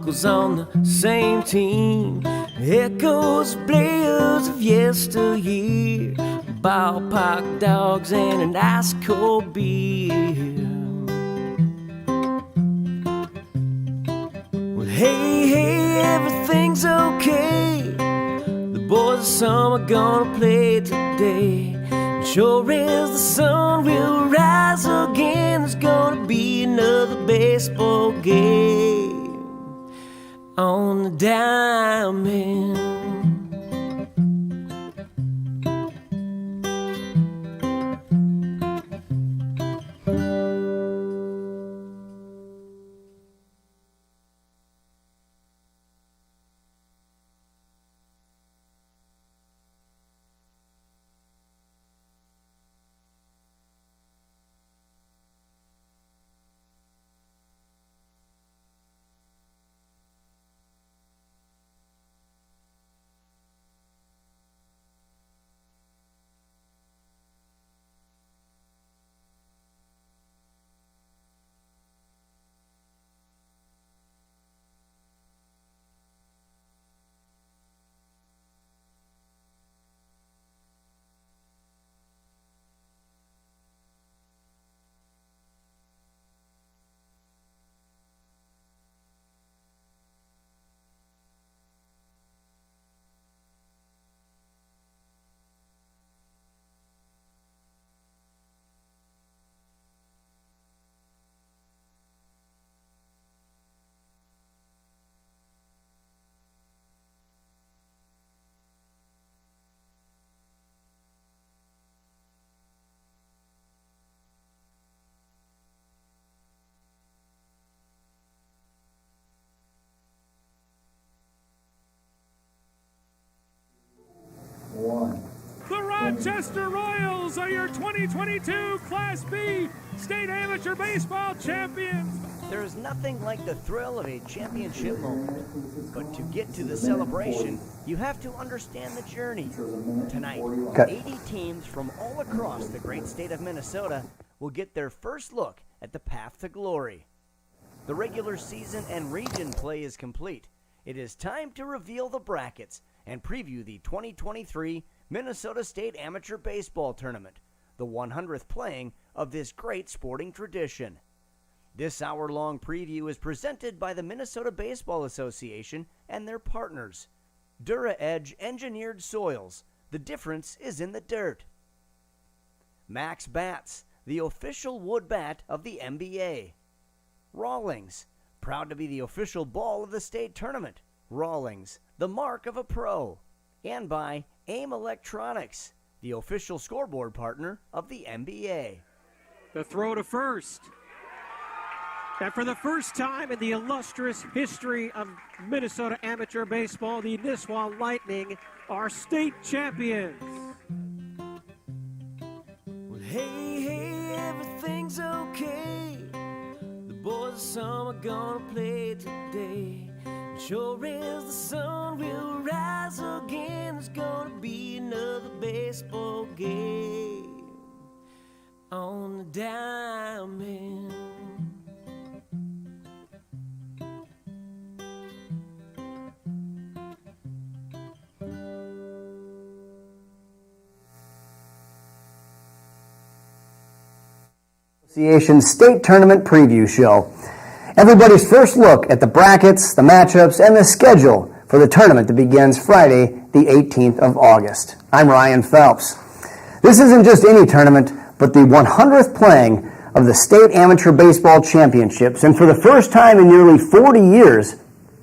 uncles on the same team. Echoes, players of yesteryear, ballpark dogs and an ice cold beer. Well, hey, everything's okay. The boys of summer gonna play today. And sure as the sun will rise again, there's gonna be another baseball game on the diamond. The Rochester Royals are your 2022 Class B State Amateur Baseball Champions. There is nothing like the thrill of a championship moment. But to get to the celebration, you have to understand the journey. Tonight, 80 teams from all across the great state of Minnesota will get their first look at the path to glory. The regular season and region play is complete. It is time to reveal the brackets and preview the 2023 Minnesota State Amateur Baseball Tournament, the 100th playing of this great sporting tradition. This hour-long preview is presented by the Minnesota Baseball Association and their partners. Dura-Edge Engineered Soils. The difference is in the dirt. Max Bats, the official wood bat of the NBA. Rawlings, proud to be the official ball of the state tournament. Rawlings, the mark of a pro. And by AIM Electronics, the official scoreboard partner of the NBA. The throw to first. And for the first time in the illustrious history of Minnesota amateur baseball, the Nisswa Lightning are state champions. Well, hey, everything's okay. The boys of summer gonna play today. And sure as the sun will rise again, there's gonna be another baseball game on the diamond. Association State Tournament Preview Show. Everybody's first look at the brackets, the matchups, and the schedule for the tournament that begins Friday, the 18th of August. I'm Ryan Phelps. This isn't just any tournament, but the 100th playing of the State Amateur Baseball Championships, and for the first time in nearly 40 years,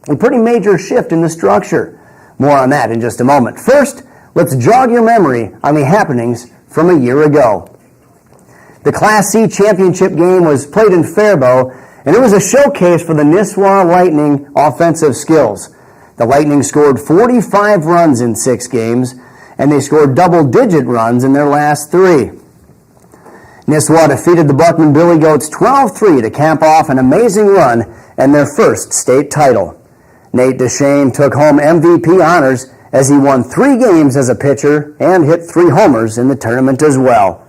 a pretty major shift in the structure. More on that in just a moment. First, let's jog your memory on the happenings from a year ago. The Class C championship game was played in Faribault, and it was a showcase for the Nisswa Lightning offensive skills. The Lightning scored 45 runs in 6 games, and they scored double-digit runs in their last 3. Nisswa defeated the Buckman Billy Goats 12-3 to cap off an amazing run and their first state title. Nate Deshane took home MVP honors as he won 3 games as a pitcher and hit 3 homers in the tournament as well.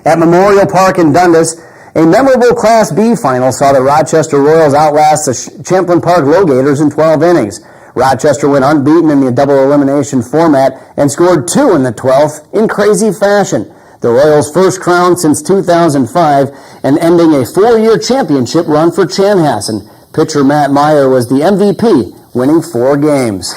At Memorial Park in Dundas, A memorable Class B final saw the Rochester Royals outlast the Champlain Park Low-Gators in 12 innings. Rochester went unbeaten in the double elimination format and scored 2 in the 12th in crazy fashion. The Royals' first crown since 2005 and ending a 4-year championship run for Chanhassen. Pitcher Matt Meyer was the MVP, winning 4 games.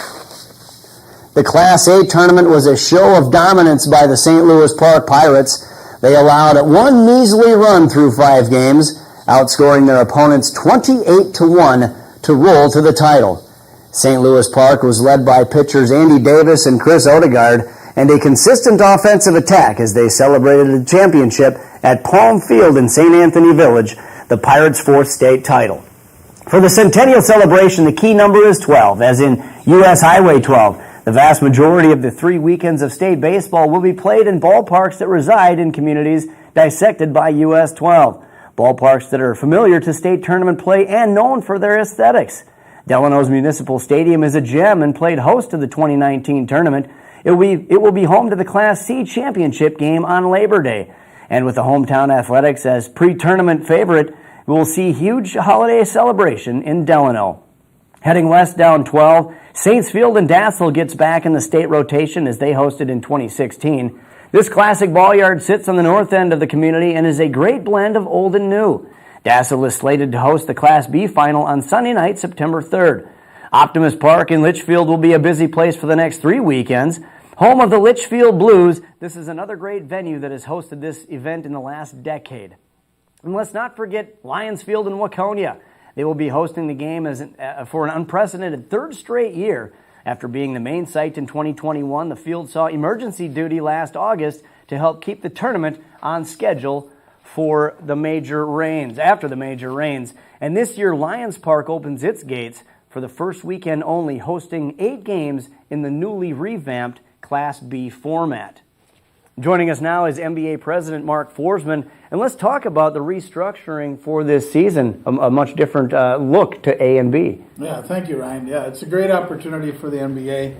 The Class A tournament was a show of dominance by the St. Louis Park Pirates. They allowed 1 measly run through 5 games, outscoring their opponents 28-1 to roll to the title. St. Louis Park was led by pitchers Andy Davis and Chris Odegaard, and a consistent offensive attack as they celebrated the championship at Palm Field in St. Anthony Village, the Pirates' 4th state title. For the centennial celebration, the key number is 12, as in U.S. Highway 12. The vast majority of the 3 weekends of state baseball will be played in ballparks that reside in communities dissected by U.S. 12. Ballparks that are familiar to state tournament play and known for their aesthetics. Delano's Municipal Stadium is a gem and played host to the 2019 tournament. It will be home to the Class C championship game on Labor Day. And with the hometown athletics as pre-tournament favorite, we will see huge holiday celebration in Delano. Heading west down 12, Saints Field in Dassel gets back in the state rotation as they hosted in 2016. This classic ball yard sits on the north end of the community and is a great blend of old and new. Dassel is slated to host the Class B final on Sunday night, September 3rd. Optimist Park in Litchfield will be a busy place for the next 3 weekends. Home of the Litchfield Blues, this is another great venue that has hosted this event in the last decade. And let's not forget Lions Field in Waconia. They will be hosting the game for an unprecedented 3rd straight year. After being the main site in 2021, the field saw emergency duty last August to help keep the tournament on schedule after the major rains. And this year, Lions Park opens its gates for the first weekend only, hosting 8 games in the newly revamped Class B format. Joining us now is NBA President Mark Forsman, and let's talk about the restructuring for this season, a much different look to A and B. Yeah, thank you, Ryan. Yeah, it's a great opportunity for the NBA.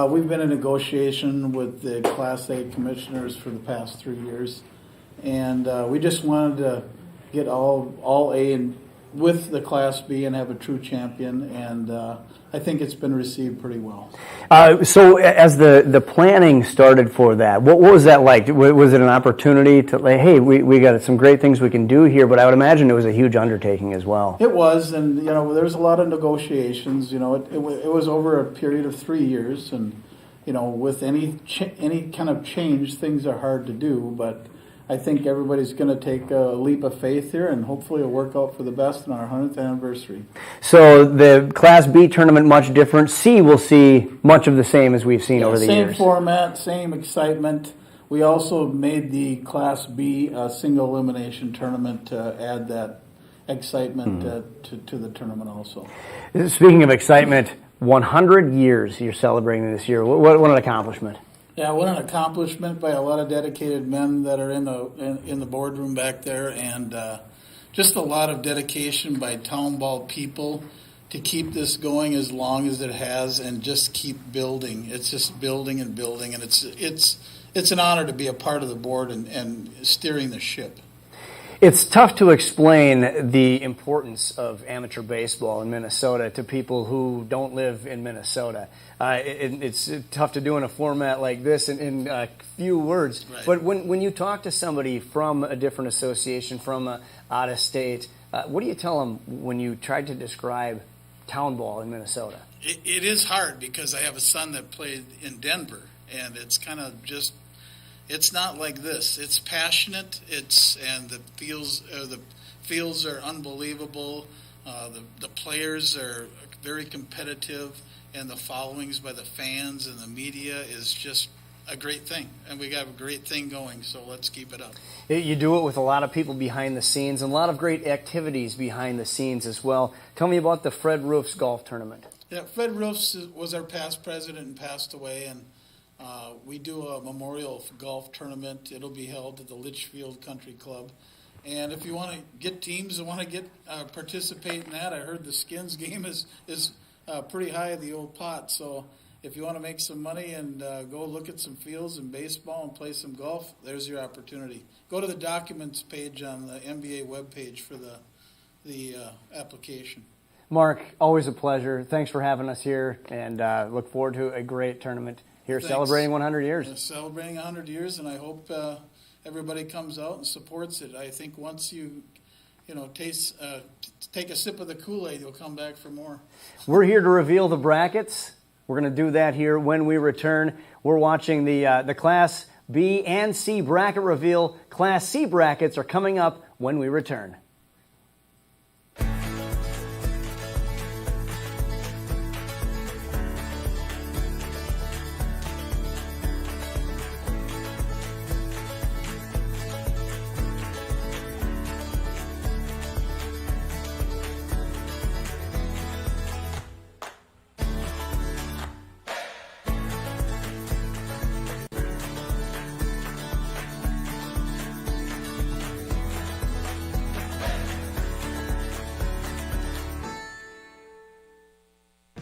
We've been in negotiation with the Class A commissioners for the past 3 years, and we just wanted to get all A and with the Class B and have a true champion, and I think it's been received pretty well. So as the planning started for that, what was that like? Was it an opportunity to, like, hey, we got some great things we can do here, but I would imagine it was a huge undertaking as well. It was, and there was a lot of negotiations. It was over a period of 3 years, and with any kind of change, things are hard to do, but I think everybody's going to take a leap of faith here, and hopefully it'll work out for the best in our 100th anniversary. So the Class B tournament, much different. C will see much of the same as we've seen over the years. Same format, same excitement. We also made the Class B a single elimination tournament to add that excitement to the tournament also. Speaking of excitement, 100 years you're celebrating this year. What an accomplishment. Yeah, what an accomplishment by a lot of dedicated men that are in the boardroom back there, and just a lot of dedication by town ball people to keep this going as long as it has, and just keep building. It's just building and building, and it's an honor to be a part of the board and steering the ship. It's tough to explain the importance of amateur baseball in Minnesota to people who don't live in Minnesota. It's tough to do in a format like this in a few words. Right. But when you talk to somebody from a different association, from out of state, what do you tell them when you try to describe town ball in Minnesota? It is hard because I have a son that played in Denver, and it's kind of just. It's not like this. It's passionate. And the fields are unbelievable. The players are very competitive, and the followings by the fans and the media is just a great thing. And we got a great thing going, so let's keep it up. You do it with a lot of people behind the scenes and a lot of great activities behind the scenes as well. Tell me about the Fred Roofs golf tournament. Yeah, Fred Roofs was our past president and passed away, and we do a memorial golf tournament. It'll be held at the Litchfield Country Club. And if you want to get teams that want to participate in that, I heard the Skins game is pretty high in the old pot. So if you want to make some money and go look at some fields in baseball and play some golf, there's your opportunity. Go to the documents page on the NBA webpage for the application. Mark, always a pleasure. Thanks for having us here, and look forward to a great tournament here. Thanks. Celebrating 100 years. Celebrating 100 years, and I hope everybody comes out and supports it. I think once you taste, take a sip of the Kool-Aid, you'll come back for more. We're here to reveal the brackets. We're going to do that here when we return. We're watching the Class B and C bracket reveal. Class C brackets are coming up when we return.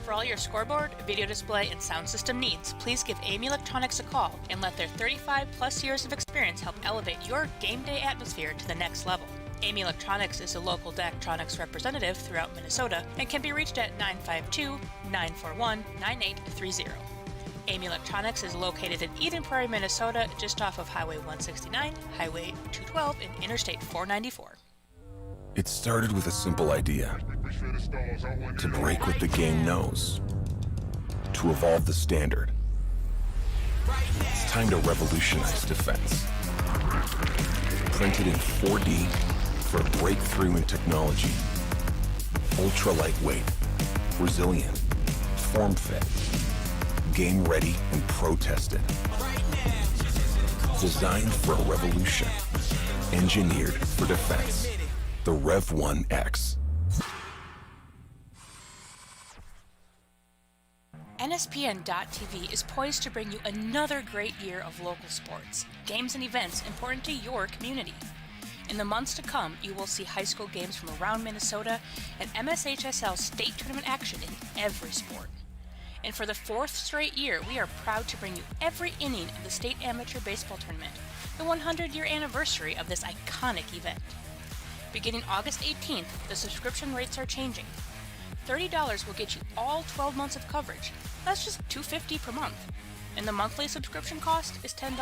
For all your scoreboard, video display, and sound system needs, please give AIM Electronics a call and let their 35-plus years of experience help elevate your game day atmosphere to the next level. AIM Electronics is a local Daktronics representative throughout Minnesota and can be reached at 952-941-9830. AIM Electronics is located in Eden Prairie, Minnesota, just off of Highway 169, Highway 212, and Interstate 494. It started with a simple idea: to break what the game knows, to evolve the standard. It's time to revolutionize defense. Printed in 4D for a breakthrough in technology. Ultra lightweight, resilient, form fit, game ready and pro tested. Designed for a revolution, engineered for defense. The Rev 1X. NSPN.TV is poised to bring you another great year of local sports, games and events important to your community. In the months to come, you will see high school games from around Minnesota and MSHSL state tournament action in every sport. And for the 4th straight year, we are proud to bring you every inning of the state amateur baseball tournament, the 100-year anniversary of this iconic event. Beginning August 18th, the subscription rates are changing. $30 will get you all 12 months of coverage. That's just $250 per month. And the monthly subscription cost is $10.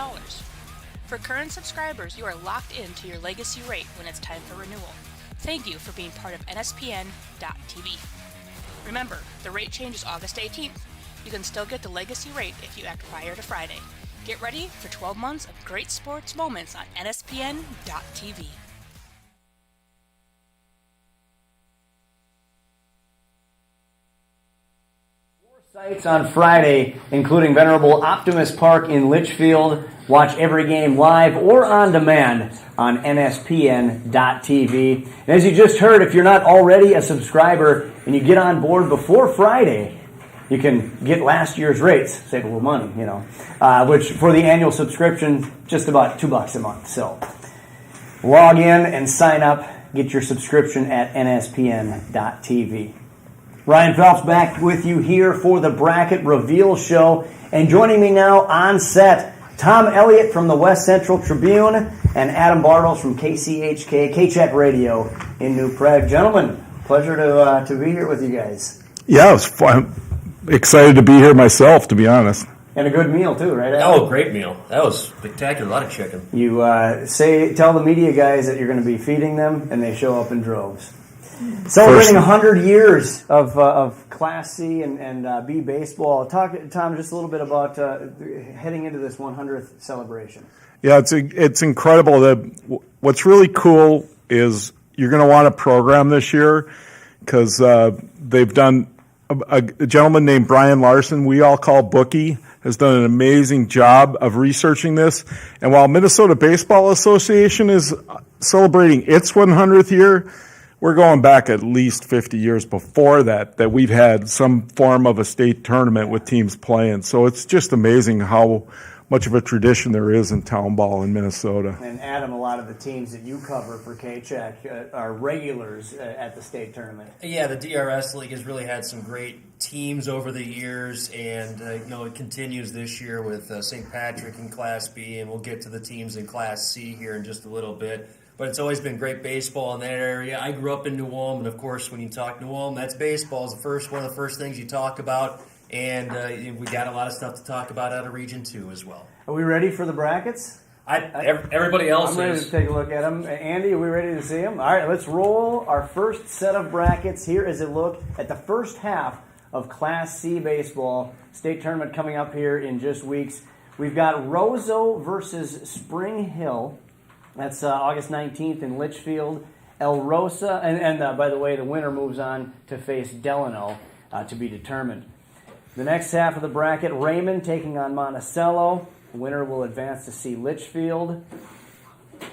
For current subscribers, you are locked into your legacy rate when it's time for renewal. Thank you for being part of NSPN.TV. Remember, the rate change is August 18th. You can still get the legacy rate if you act prior to Friday. Get ready for 12 months of great sports moments on NSPN.TV. Sites on Friday, including Venerable Optimus Park in Litchfield. Watch every game live or on demand on NSPN.TV. And as you just heard, if you're not already a subscriber and you get on board before Friday, you can get last year's rates, save a little money, which for the annual subscription, just about $2 a month. So log in and sign up, get your subscription at NSPN.TV. Ryan Phelps back with you here for the Bracket Reveal Show. And joining me now on set, Tom Elliott from the West Central Tribune and Adam Bartles from KCHK, KCHET Radio in New Prague. Gentlemen, pleasure to be here with you guys. Yeah, it was fun. Excited to be here myself, to be honest. And a good meal too, right, Adam? Oh, great meal. That was spectacular. A lot of chicken. You tell the media guys that you're going to be feeding them, and they show up in droves. Celebrating 100 years of Class C and B baseball. Talk, Tom, just a little bit about heading into this 100th celebration. Yeah, it's incredible. What's really cool is you're going to want a program this year because they've done a gentleman named Brian Larson, we all call Bookie, has done an amazing job of researching this. And while Minnesota Baseball Association is celebrating its 100th year, we're going back at least 50 years before that we've had some form of a state tournament with teams playing. So it's just amazing how much of a tradition there is in town ball in Minnesota. And Adam, a lot of the teams that you cover for K-Check are regulars at the state tournament. Yeah, the DRS League has really had some great teams over the years, and it continues this year with St. Patrick in Class B, and we'll get to the teams in Class C here in just a little bit. But it's always been great baseball in that area. I grew up in New Ulm, and of course, when you talk New Ulm, that's baseball is one of the first things you talk about. And we got a lot of stuff to talk about out of Region 2 as well. Are we ready for the brackets? Everybody else I'm ready is. to take a look at them. Andy, are we ready to see them? All right, let's roll our first set of brackets. Here is a look at the first half of Class C baseball. State tournament coming up here in just weeks. We've got Roseau versus Spring Hill. That's August 19th in Litchfield. El Rosa, and by the way, the winner moves on to face Delano to be determined. The next half of the bracket, Raymond taking on Monticello. The winner will advance to see Litchfield.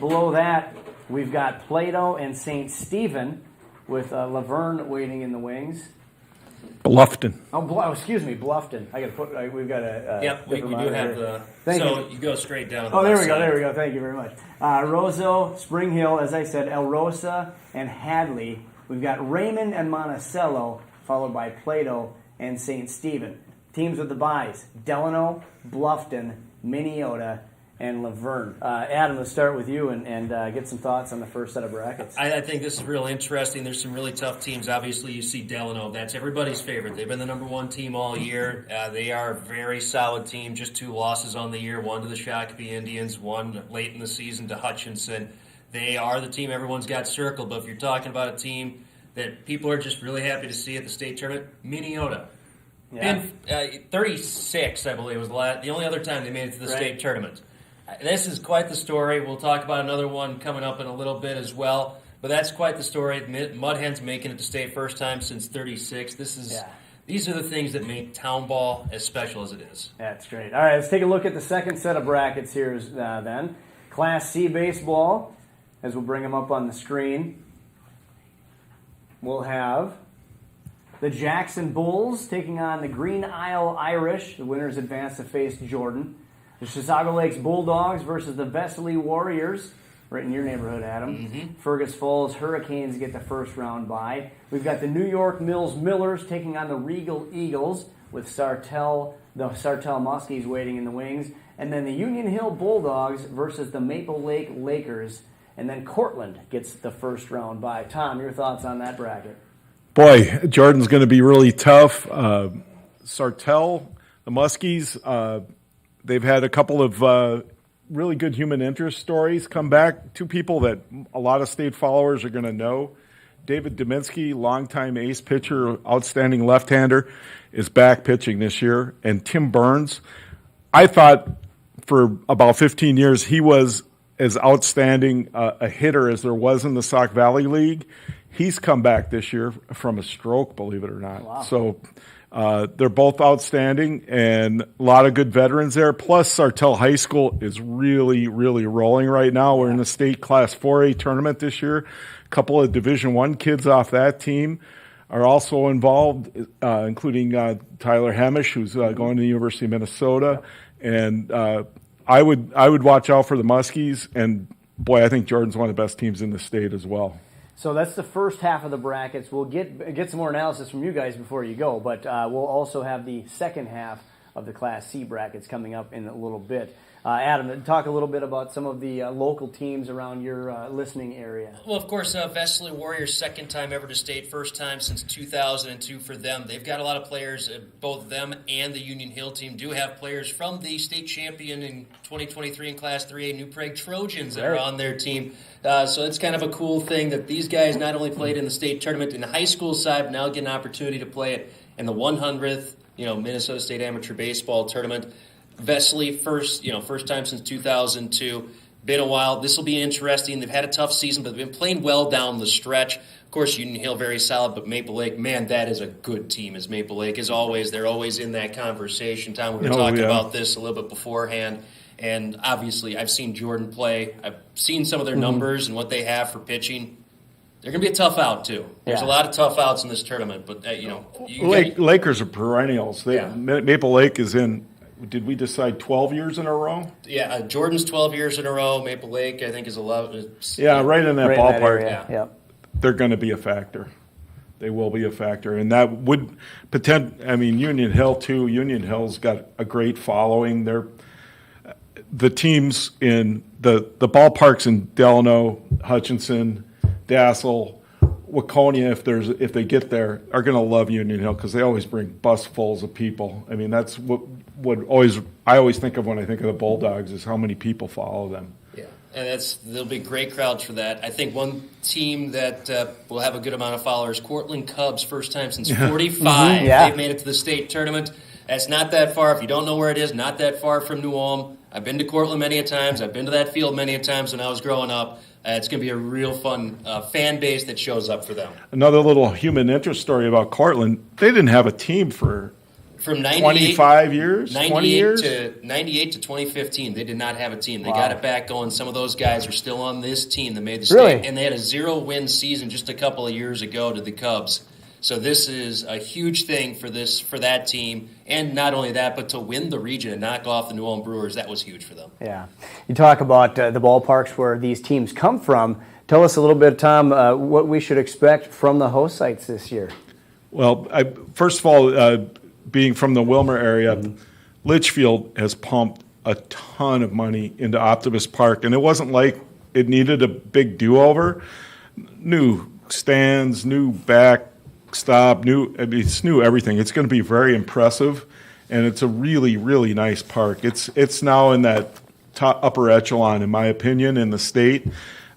Below that, we've got Plato and St. Stephen with Laverne waiting in the wings. Bluffton. Excuse me, Bluffton. I got to put. We've got a. Yep, we do have the. Thank so you go straight down. Oh, there we go. There we go. Thank you very much. Roseau, Spring Hill, as I said, El Rosa and Hadley. We've got Raymond and Monticello, followed by Plato and St. Stephen. Teams with the byes: Delano, Bluffton, Minneota, and Laverne. Adam, let's start with you and get some thoughts on the first set of brackets. I think this is real interesting. There's some really tough teams. Obviously, you see Delano. That's everybody's favorite. They've been the number one team all year. They are a very solid team. Just 2 losses on the year, one to the Shakopee Indians, one late in the season to Hutchinson. They are the team everyone's got circled. But if you're talking about a team that people are just really happy to see at the state tournament, Minneota. Yeah. 36, I believe, was the only other time they made it to the state tournament. This is quite the story. We'll talk about another one coming up in a little bit as well. But that's quite the story. Mud Hens making it to state first time since 36. These are the things that make town ball as special as it is. That's great. All right, let's take a look at the second set of brackets here then. Class C baseball, as we'll bring them up on the screen. We'll have the Jackson Bulls taking on the Green Isle Irish. The winners advance to face Jordan. The Chisago Lakes Bulldogs versus the Vesely Warriors. Right in your neighborhood, Adam. Mm-hmm. Fergus Falls Hurricanes get the first round bye. We've got the New York Mills Millers taking on the Regal Eagles with the Sartell Muskies waiting in the wings. And then the Union Hill Bulldogs versus the Maple Lake Lakers. And then Cortland gets the first round bye. Tom, your thoughts on that bracket? Boy, Jordan's going to be really tough. Sartell, the Muskies, they've had a couple of really good human interest stories come back. 2 people that a lot of state followers are going to know. David Dominski, longtime ace pitcher, outstanding left-hander, is back pitching this year. And Tim Burns, I thought for about 15 years he was as outstanding a hitter as there was in the Sauk Valley League. He's come back this year from a stroke, believe it or not. Wow. So they're both outstanding and a lot of good veterans there. Plus, Sartell High School is really, really rolling right now. We're in the state Class 4A tournament this year. A couple of Division I kids off that team are also involved, including Tyler Hamish, who's going to the University of Minnesota. And I would watch out for the Muskies. And, boy, I think Jordan's one of the best teams in the state as well. So that's the first half of the brackets. We'll get some more analysis from you guys before you go, but we'll also have the second half of the Class C brackets coming up in a little bit. Adam, talk a little bit about some of the local teams around your listening area. Well, of course, Vesely Warriors, second time ever to state, first time since 2002 for them. They've got a lot of players, both them and the Union Hill team do have players from the state champion in 2023 in Class 3A, New Prague Trojans that are on their team. So it's kind of a cool thing that these guys not only played in the state tournament in the high school side, but now get an opportunity to play it in the 100th, Minnesota State Amateur Baseball Tournament. Vesely, first time since 2002. Been a while. This will be interesting. They've had a tough season, but they've been playing well down the stretch. Of course, Union Hill very solid, but Maple Lake, man, that is a good team. As Maple Lake, as always, they're always in that conversation. Tom, we were talking about this a little bit beforehand. And obviously, I've seen Jordan play. I've seen some of their numbers and what they have for pitching. They're going to be a tough out, too. There's a lot of tough outs in this tournament. But, Lakers are perennials. Maple Lake is in did we decide 12 years in a row? Yeah, Jordan's 12 years in a row. Maple Lake, I think, is 11. Yeah, right in that ballpark. Yeah. They're going to be a factor. They will be a factor, and that would Union Hill too. Union Hill's got a great following. The teams in the ballparks in Delano, Hutchinson, Dassel, Waconia, if they get there, are going to love Union Hill because they always bring busfuls of people. I mean, that's what I always think of when I think of the Bulldogs is how many people follow them. Yeah, and there'll be great crowds for that. I think one team that will have a good amount of followers, Cortland Cubs, first time since 45. They've made it to the state tournament. That's not that far. If you don't know where it is, not that far from New Ulm. I've been to Cortland many a times. I've been to that field many a times when I was growing up. It's going to be a real fun fan base that shows up for them. Another little human interest story about Cortland. They didn't have a team from 25 years, 20 years? 98 to 2015, they did not have a team. They got it back going. Some of those guys are still on this team that made the state. And they had a 0-win season just a couple of years ago to the Cubs. So this is a huge thing for that team. And not only that, but to win the region and knock off the New Ulm Brewers, that was huge for them. Yeah. You talk about the ballparks where these teams come from. Tell us a little bit, Tom, what we should expect from the host sites this year. Well, first of all, being from the Wilmer area, Litchfield has pumped a ton of money into Optimus Park, and it wasn't like it needed a big do-over. New stands, new backstop, it's new everything. It's going to be very impressive, and it's a really, really nice park. It's now in that top upper echelon, in my opinion, in the state.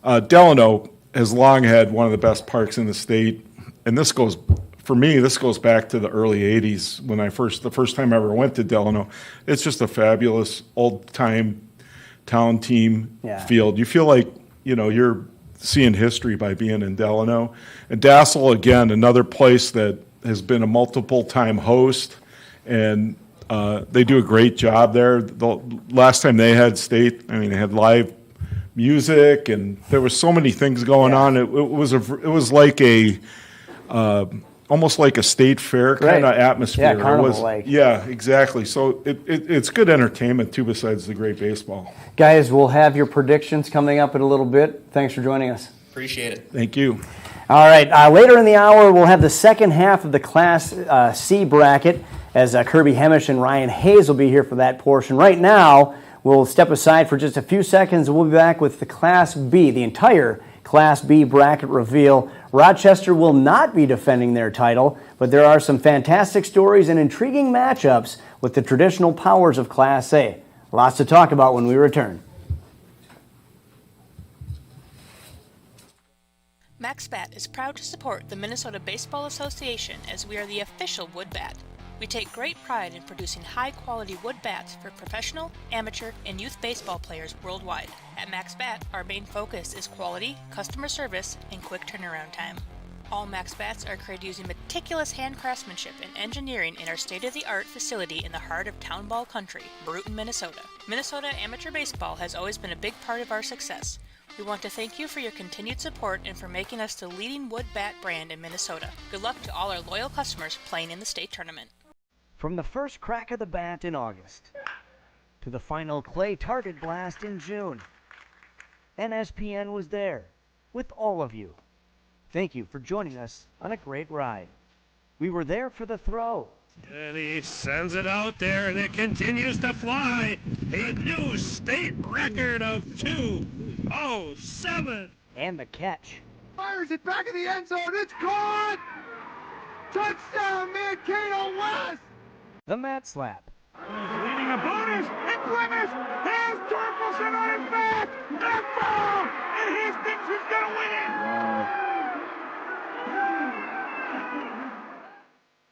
Delano has long had one of the best parks in the state, and this goes back to the early 80s when the first time I ever went to Delano. It's just a fabulous old-time town team field. You feel like, you're seeing history by being in Delano. And Dassel, again, another place that has been a multiple-time host, and they do a great job there. The last time they had state, they had live music, and there was so many things going on. It was like almost like a state fair kind of atmosphere. Yeah, carnival-like. Yeah, exactly. So it's good entertainment, too, besides the great baseball. Guys, we'll have your predictions coming up in a little bit. Thanks for joining us. Appreciate it. Thank you. All right, later in the hour, we'll have the second half of the Class C bracket as Kirby Hemish and Ryan Hayes will be here for that portion. Right now, we'll step aside for just a few seconds, and we'll be back with the Class B, the entire Class B bracket reveal. Rochester will not be defending their title, but there are some fantastic stories and intriguing matchups with the traditional powers of Class A. Lots to talk about when we return. MaxBat is proud to support the Minnesota Baseball Association as we are the official wood bat. We take great pride in producing high-quality wood bats for professional, amateur, and youth baseball players worldwide. At MaxBat, our main focus is quality, customer service, and quick turnaround time. All MaxBats are created using meticulous hand craftsmanship and engineering in our state-of-the-art facility in the heart of Town Ball Country, Brewton, Minnesota. Minnesota amateur baseball has always been a big part of our success. We want to thank you for your continued support and for making us the leading wood bat brand in Minnesota. Good luck to all our loyal customers playing in the state tournament. From the first crack of the bat in August to the final clay target blast in June, NSPN was there with all of you. Thank you for joining us on a great ride. We were there for the throw. And he sends it out there, and it continues to fly. A new state record of 2:07. And the catch. Fires it back in the end zone. It's gone! Touchdown, Mankato West! The mat slap. Leading a bonus, and Clemens has Torkelson on his back! And ball! And Hastings is going to win it!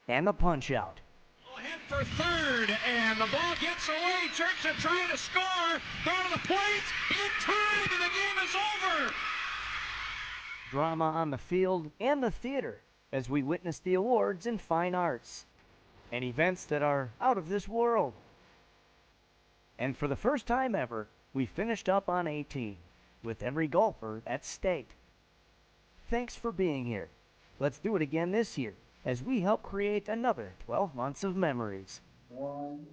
And the punch out. Hit for third, and the ball gets away. Church trying to score. Throw to the plate. In time, and the game is over. Drama on the field and the theater as we witness the awards in fine arts and events that are out of this world. And for the first time ever, we finished up on 18 with every golfer at stake. Thanks for being here. Let's do it again this year as we help create another 12 months of memories. 1,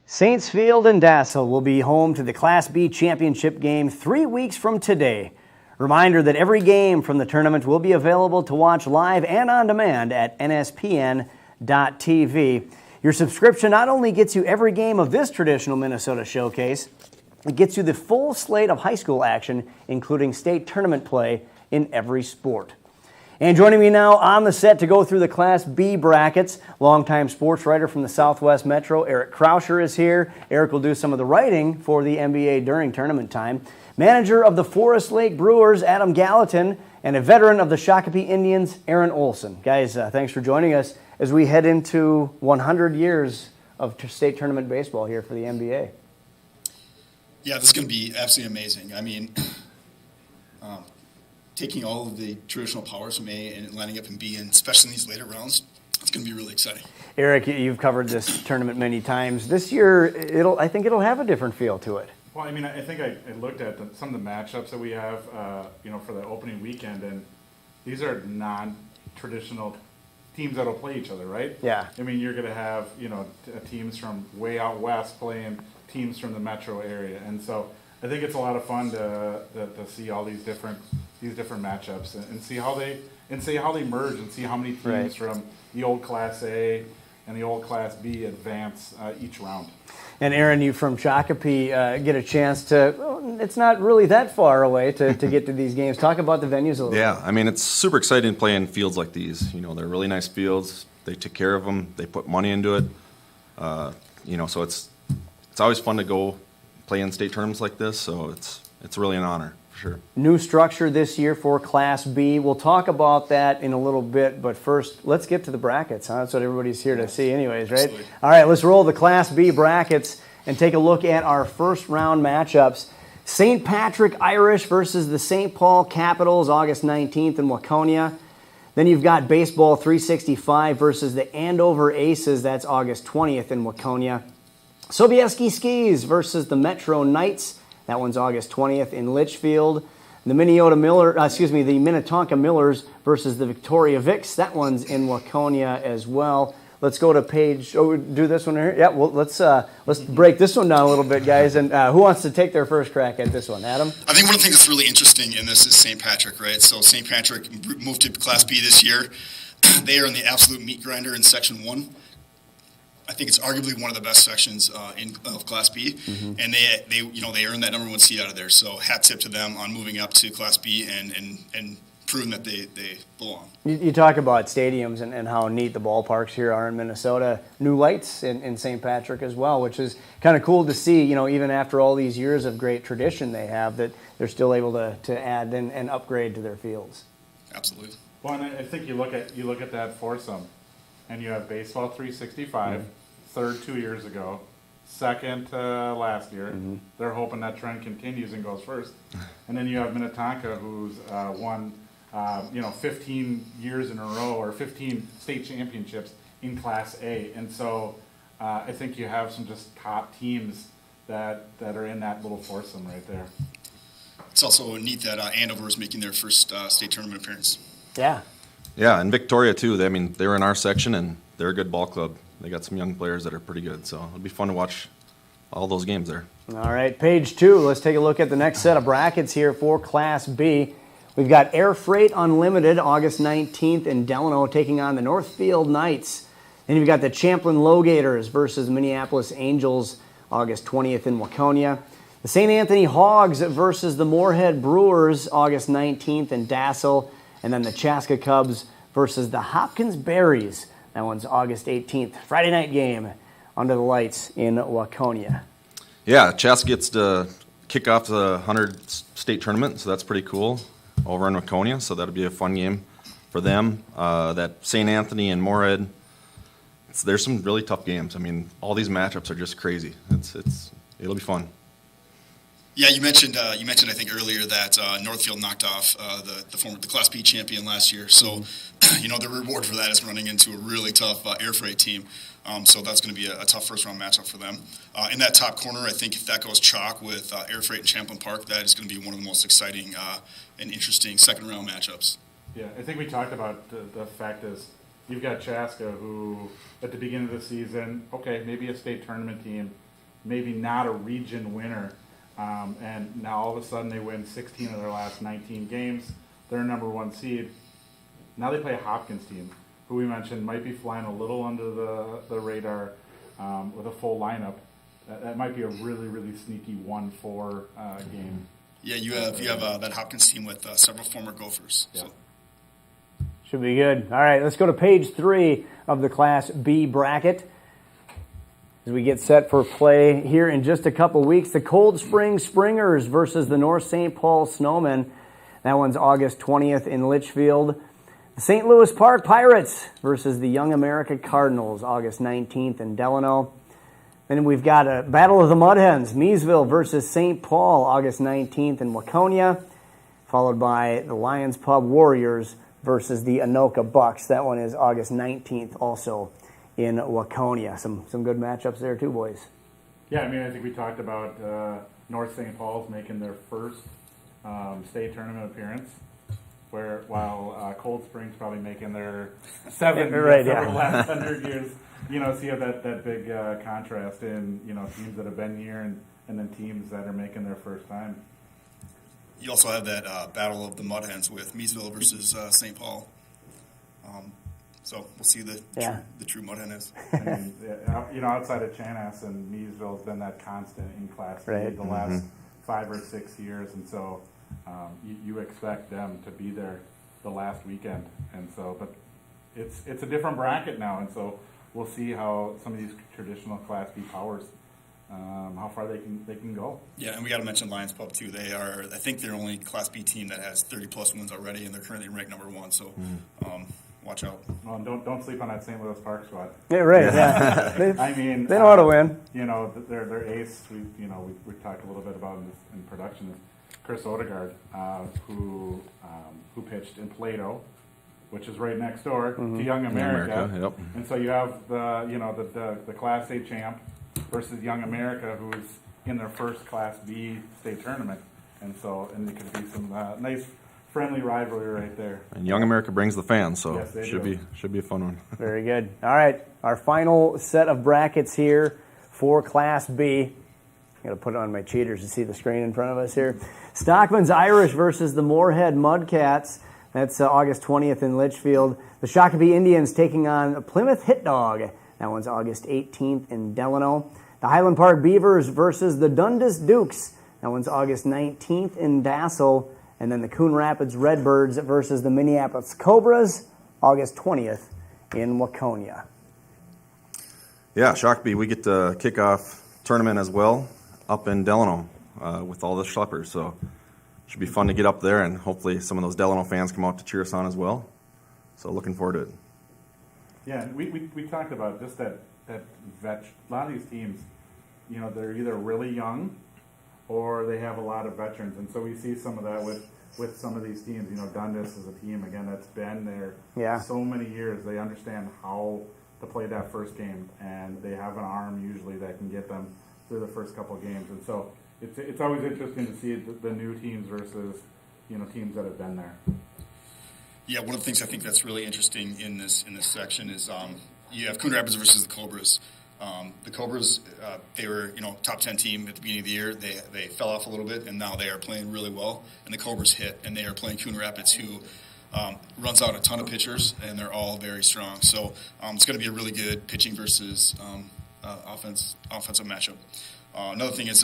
Saintsfield and Dassel will be home to the Class B championship game 3 weeks from today. Reminder that every game from the tournament will be available to watch live and on demand at nspn.tv. Your subscription not only gets you every game of this traditional Minnesota showcase, it gets you the full slate of high school action, including state tournament play in every sport. And joining me now on the set to go through the Class B brackets, longtime sports writer from the Southwest Metro, Eric Krauscher is here. Eric will do some of the writing for the NBA during tournament time. Manager of the Forest Lake Brewers, Adam Gallatin, and a veteran of the Shakopee Indians, Aaron Olson. Guys, thanks for joining us as we head into 100 years of state tournament baseball here for the NBA. Yeah, this is going to be absolutely amazing. I mean, taking all of the traditional powers from A and lining up in B, and especially in these later rounds, it's going to be really exciting. Eric, you've covered this tournament many times. This year, I think it'll have a different feel to it. Well, I mean, I think I looked at some of the matchups that we have, for the opening weekend, and these are non-traditional teams that'll play each other, right? Yeah. I mean, you're going to have, teams from way out west playing teams from the metro area, and so I think it's a lot of fun to see all these different matchups and see how they merge and see how many teams from the old Class A and the old Class B advance each round. And Aaron, you from Shakopee get a chance to, it's not really that far away to get to these games. Talk about the venues a little bit. Yeah, I mean, it's super exciting playing fields like these. They're really nice fields. They take care of them. They put money into it. So it's always fun to go play in state tournaments like this. So it's really an honor. Sure. New structure this year for Class B. We'll talk about that in a little bit, but first, let's get to the brackets. That's what everybody's here to see anyways, right? Absolutely. All right, let's roll the Class B brackets and take a look at our first round matchups. St. Patrick Irish versus the St. Paul Capitals, August 19th in Waconia. Then you've got Baseball 365 versus the Andover Aces, that's August 20th in Waconia. Sobieski Skis versus the Metro Knights, that one's August 20th in Litchfield. The Minnetonka Millers versus the Victoria Vics. That one's in Waconia as well. Let's go to page. Oh, do this one here. Yeah. Well, let's break this one down a little bit, guys. And who wants to take their first crack at this one? Adam. I think one of the things that's really interesting in this is St. Patrick, right? So St. Patrick moved to Class B this year. They are in the absolute meat grinder in Section 1. I think it's arguably one of the best sections of Class B, and they earned that number 1 seed out of there. So hat tip to them on moving up to Class B and proving that they belong. You talk about stadiums and how neat the ballparks here are in Minnesota. New lights in St. Patrick as well, which is kind of cool to see. Even after all these years of great tradition they have, that they're still able to add and upgrade to their fields. Absolutely. Well, and I think you look at that foursome, and you have Baseball 365. Third 2 years ago, second last year. They're hoping that trend continues and goes first. And then you have Minnetonka, who's won 15 years in a row, or 15 state championships in Class A. And so I think you have some just top teams that are in that little foursome right there. It's also neat that Andover is making their first state tournament appearance. Yeah. Yeah, and Victoria too. They were in our section, and they're a good ball club. They got some young players that are pretty good, so it'll be fun to watch all those games there. All right, page 2. Let's take a look at the next set of brackets here for Class B. We've got Air Freight Unlimited, August 19th in Delano, taking on the Northfield Knights. Then you've got the Champlin Lowgators versus Minneapolis Angels, August 20th in Waconia. The St. Anthony Hogs versus the Moorhead Brewers, August 19th in Dassel. And then the Chaska Cubs versus the Hopkins Berries. That one's August 18th. Friday night game under the lights in Waconia. Yeah, Chaska gets to kick off the 100 state tournament, so that's pretty cool over in Waconia. So that'll be a fun game for them. That St. Anthony and Moorhead, there's some really tough games. I mean, all these matchups are just crazy. It'll be fun. Yeah, you mentioned I think earlier that Northfield knocked off the Class B champion last year. So, the reward for that is running into a really tough Air Freight team. So that's going to be a tough first round matchup for them. In that top corner, I think if that goes chalk with Air Freight and Champlin Park, that is going to be one of the most exciting and interesting second round matchups. Yeah, I think we talked about the fact is, you've got Chaska, who at the beginning of the season, okay, maybe a state tournament team, maybe not a region winner, and now all of a sudden they win 16 of their last 19 games. They're number 1 seed. Now they play a Hopkins team, who we mentioned might be flying a little under the radar with a full lineup. That might be a really, really sneaky 1-4 game. Yeah, you have that Hopkins team with several former Gophers. Yeah. So. Should be good. All right, let's go to page 3 of the Class B bracket. As we get set for play here in just a couple weeks, the Cold Spring Springers versus the North St. Paul Snowmen. That one's August 20th in Litchfield. The St. Louis Park Pirates versus the Young America Cardinals, August 19th in Delano. Then we've got a Battle of the Mud Hens, Meesville versus St. Paul, August 19th in Waconia, followed by the Lions Pub Warriors versus the Anoka Bucks. That one is August 19th also in Waconia. Some good matchups there too, boys. Yeah, I mean, I think we talked about North St. Paul's making their first state tournament appearance, while Cold Spring's probably making their seventh right, over yeah. the last 100 years. You know, so you have that big contrast in, teams that have been here and then teams that are making their first time. You also have that Battle of the Mud Hens with Meesville versus St. Paul. So we'll see the true Mud Hen is. I mean, outside of Chanas and Meesville has been that constant in Class B the last 5 or 6 years, and so you expect them to be there the last weekend, and so but it's a different bracket now, and so we'll see how some of these traditional Class B powers, how far they can go. Yeah, and we got to mention Lions Pub too. I think they're only Class B team that has 30+ wins already, and they're currently ranked number 1. So watch out. Well, and don't sleep on that St. Louis Park squad. Yeah, right. Yeah. I mean, they know how to win. Their ace. We talked a little bit about in production is Chris Odegaard, who pitched in Plato, which is right next door to Young America. Yep. And so you have the Class A champ versus Young America, who's in their first Class B state tournament, and it could be some nice friendly rivalry right there. And Young America brings the fans, so yes, should be a fun one. Very good. All right, our final set of brackets here for Class B. I got to put it on my cheaters to see the screen in front of us here. Stockman's Irish versus the Moorhead Mudcats. That's August 20th in Litchfield. The Shakopee Indians taking on Plymouth Hit Dog. That one's August 18th in Delano. The Highland Park Beavers versus the Dundas Dukes. That one's August 19th in Dassel. And then the Coon Rapids Redbirds versus the Minneapolis Cobras, August 20th in Waconia. Yeah, Shakopee, we get the kickoff tournament as well up in Delano with all the schleppers. So should be fun to get up there, and hopefully some of those Delano fans come out to cheer us on as well. So looking forward to it. Yeah, we talked about just that a lot of these teams, they're either really young or they have a lot of veterans, and so we see some of that with some of these teams. Dundas is a team, again, that's been there so many years. They understand how to play that first game, and they have an arm usually that can get them through the first couple of games. And so it's always interesting to see the new teams versus teams that have been there. Yeah, one of the things I think that's really interesting in this section is you have Coon Rapids versus the Cobras. The Cobras, they were top 10 team at the beginning of the year. They fell off a little bit, and now they are playing really well. And the Cobras hit, and they are playing Coon Rapids, who runs out a ton of pitchers, and they're all very strong. So it's going to be a really good pitching versus offensive matchup. Another thing is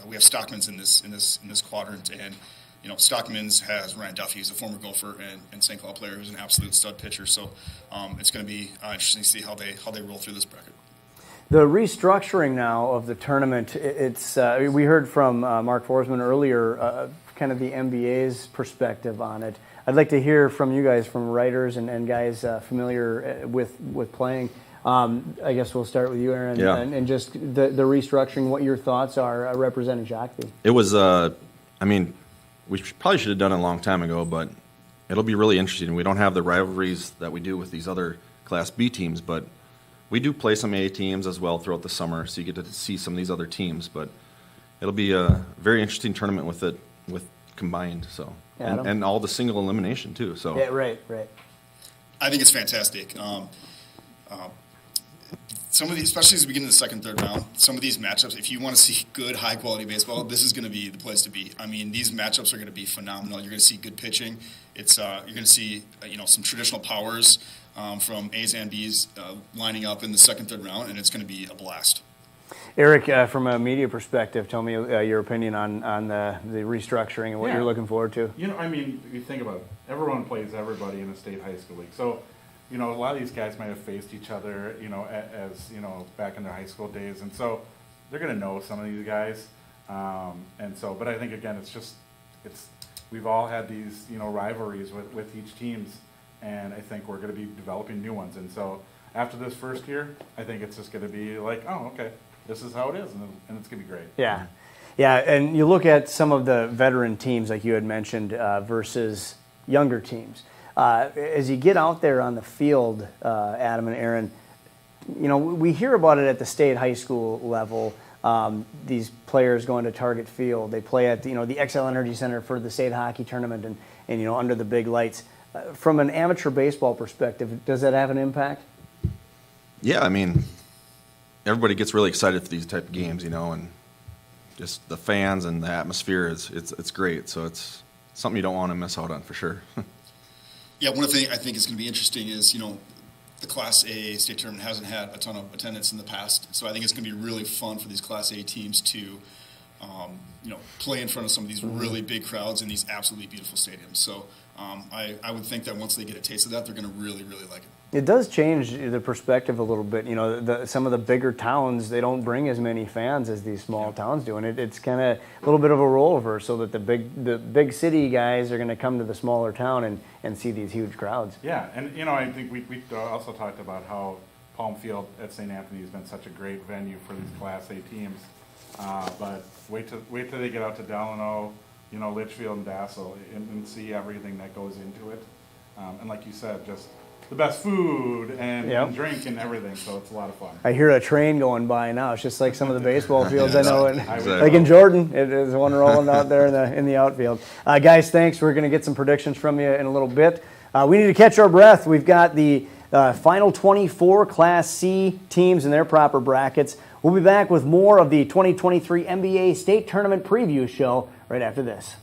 we have Stockman's in this quadrant, and Stockman's has Ryan Duffy, who's a former Gopher and St. Cloud player, who's an absolute stud pitcher. So it's going to be interesting to see how they roll through this bracket. The restructuring now of the tournament, it's we heard from Mark Forsman earlier, kind of the NBA's perspective on it. I'd like to hear from you guys, from writers and guys familiar with playing. I guess we'll start with you, Aaron, and just the restructuring, what your thoughts are representing Shakopee. It was, we probably should have done it a long time ago, but it'll be really interesting. We don't have the rivalries that we do with these other Class B teams, but we do play some A teams as well throughout the summer, so you get to see some of these other teams. But it'll be a very interesting tournament with combined, so and all the single elimination too. So yeah, right. I think it's fantastic. Some of these, especially as we get into the second, third round, some of these matchups, if you want to see good, high-quality baseball, this is going to be the place to be. I mean, these matchups are going to be phenomenal. You're going to see good pitching. You're going to see, some traditional powers from A's and B's lining up in the second, third round, and it's going to be a blast. Eric, from a media perspective, tell me your opinion on the restructuring and what you're looking forward to. If you think about it, everyone plays everybody in a state high school league. So, a lot of these guys might have faced each other, as back in their high school days. And so they're going to know some of these guys. But I think, again, we've all had these, rivalries with each teams. And I think we're going to be developing new ones. And so after this first year, I think it's just going to be like, oh, okay, this is how it is. And it's going to be great. Yeah. Yeah, and you look at some of the veteran teams, like you had mentioned, versus younger teams. As you get out there on the field, Adam and Aaron, we hear about it at the state high school level. These players going to Target Field, they play at the XL Energy Center for the state hockey tournament, and under the big lights. From an amateur baseball perspective, does that have an impact? Yeah, I mean, everybody gets really excited for these type of games, and just the fans and the atmosphere it's great. So it's something you don't want to miss out on for sure. Yeah, one thing I think is going to be interesting is, the Class A state tournament hasn't had a ton of attendance in the past. So I think it's going to be really fun for these Class A teams to, play in front of some of these really big crowds in these absolutely beautiful stadiums. So I would think that once they get a taste of that, they're going to really, really like it. It does change the perspective a little bit. Some of the bigger towns, they don't bring as many fans as these small towns do, and it's kind of a little bit of a rollover. So that the big city guys are going to come to the smaller town and see these huge crowds. Yeah, and I think we also talked about how Palm Field at St. Anthony has been such a great venue for these Class A teams. But wait till they get out to Delano, Litchfield and Dassel, and see everything that goes into it. And like you said, just the best food and drink and everything, so it's a lot of fun. I hear a train going by now. It's just like some of the baseball fields I know. Like in Jordan, it is one rolling out there in the outfield. Guys, thanks. We're going to get some predictions from you in a little bit. We need to catch our breath. We've got the final 24 Class C teams in their proper brackets. We'll be back with more of the 2023 NBA State Tournament Preview Show right after this.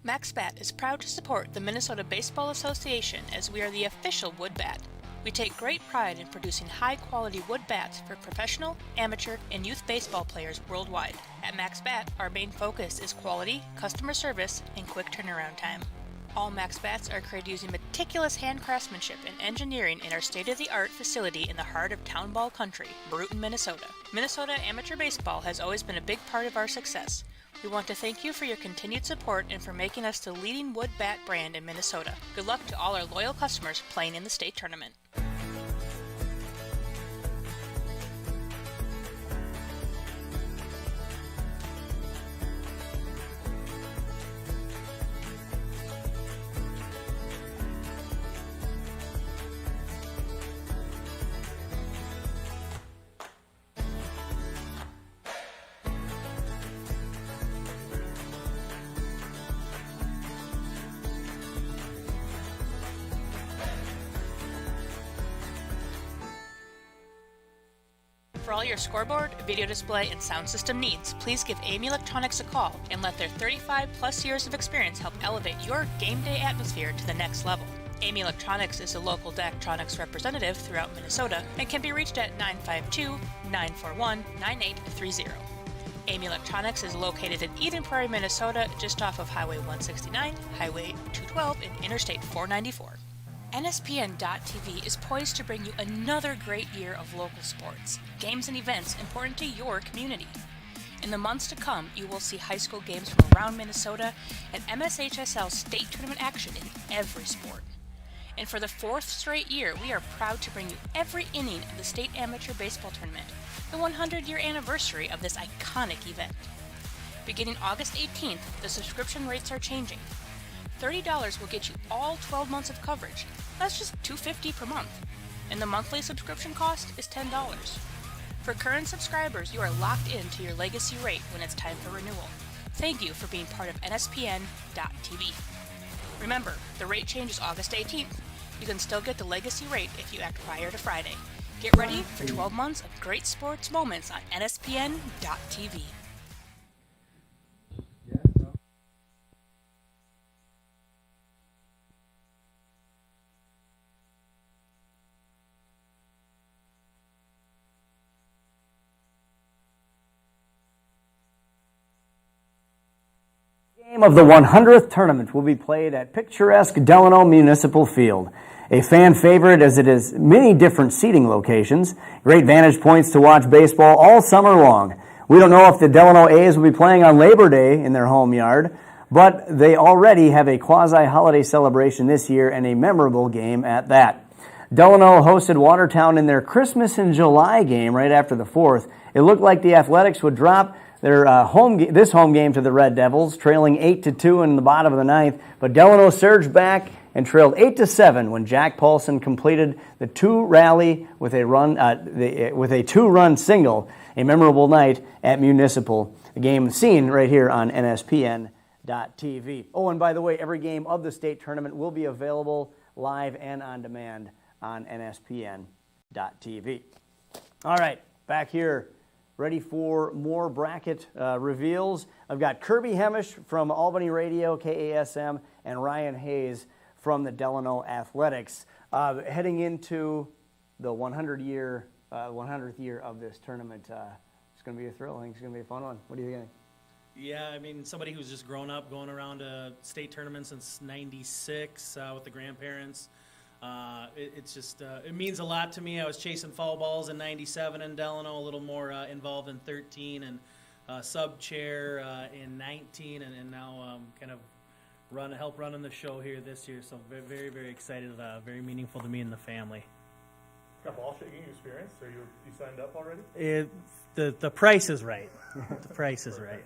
MaxBat is proud to support the Minnesota Baseball Association as we are the official wood bat. We take great pride in producing high-quality wood bats for professional, amateur, and youth baseball players worldwide. At MaxBat, our main focus is quality, customer service, and quick turnaround time. All MaxBats are created using meticulous hand craftsmanship and engineering in our state-of-the-art facility in the heart of Town Ball Country, Brewton, Minnesota. Minnesota amateur baseball has always been a big part of our success. We want to thank you for your continued support and for making us the leading wood bat brand in Minnesota. Good luck to all our loyal customers playing in the state tournament. For all your scoreboard, video display, and sound system needs, please give Amy Electronics a call and let their 35-plus years of experience help elevate your game day atmosphere to the next level. Amy Electronics is a local Daktronics representative throughout Minnesota and can be reached at 952-941-9830. Amy Electronics is located in Eden Prairie, Minnesota, just off of Highway 169, Highway 212, and Interstate 494. NSPN.TV is poised to bring you another great year of local sports, games and events important to your community. In the months to come, you will see high school games from around Minnesota and MSHSL state tournament action in every sport. And for the fourth straight year, we are proud to bring you every inning of the state amateur baseball tournament, the 100-year anniversary of this iconic event. Beginning August 18th, the subscription rates are changing. $30 will get you all 12 months of coverage. That's just $250 per month. And the monthly subscription cost is $10. For current subscribers, you are locked into your legacy rate when it's time for renewal. Thank you for being part of NSPN.TV. Remember, the rate change is August 18th. You can still get the legacy rate if you act prior to Friday. Get ready for 12 months of great sports moments on NSPN.TV. Game of the 100th tournament will be played at picturesque Delano Municipal Field. A fan favorite as it is many different seating locations, great vantage points to watch baseball all summer long. We don't know if the Delano A's will be playing on Labor Day in their home yard, but they already have a quasi-holiday celebration this year and a memorable game at that. Delano hosted Watertown in their Christmas in July game right after the 4th. It looked like the Athletics would drop their home game to the Red Devils, trailing 8-2 in the bottom of the 9th, but Delano surged back and trailed 8-7 when Jack Paulson completed the two-rally with a two-run single, a memorable night at Municipal. The game seen right here on NSPN.TV. Oh, and by the way, every game of the state tournament will be available live and on demand on NSPN.TV. All right, back here, ready for more bracket reveals. I've got Kirby Hemish from Albany Radio, KASM, and Ryan Hayes from the Delano Athletics. Heading into the 100th year of this tournament. It's going to be a thrill. I think it's going to be a fun one. What do you think? Yeah, I mean, somebody who's just grown up going around a state tournament since '96 with the grandparents. It's just, it means a lot to me. I was chasing foul balls in '97 in Delano, a little more involved in 13, and sub chair in 19, and now kind of help running the show here this year. So very, very, very excited. Very meaningful to me and the family. Got ball shaking experience? Are you signed up already? The price is right. The price is right.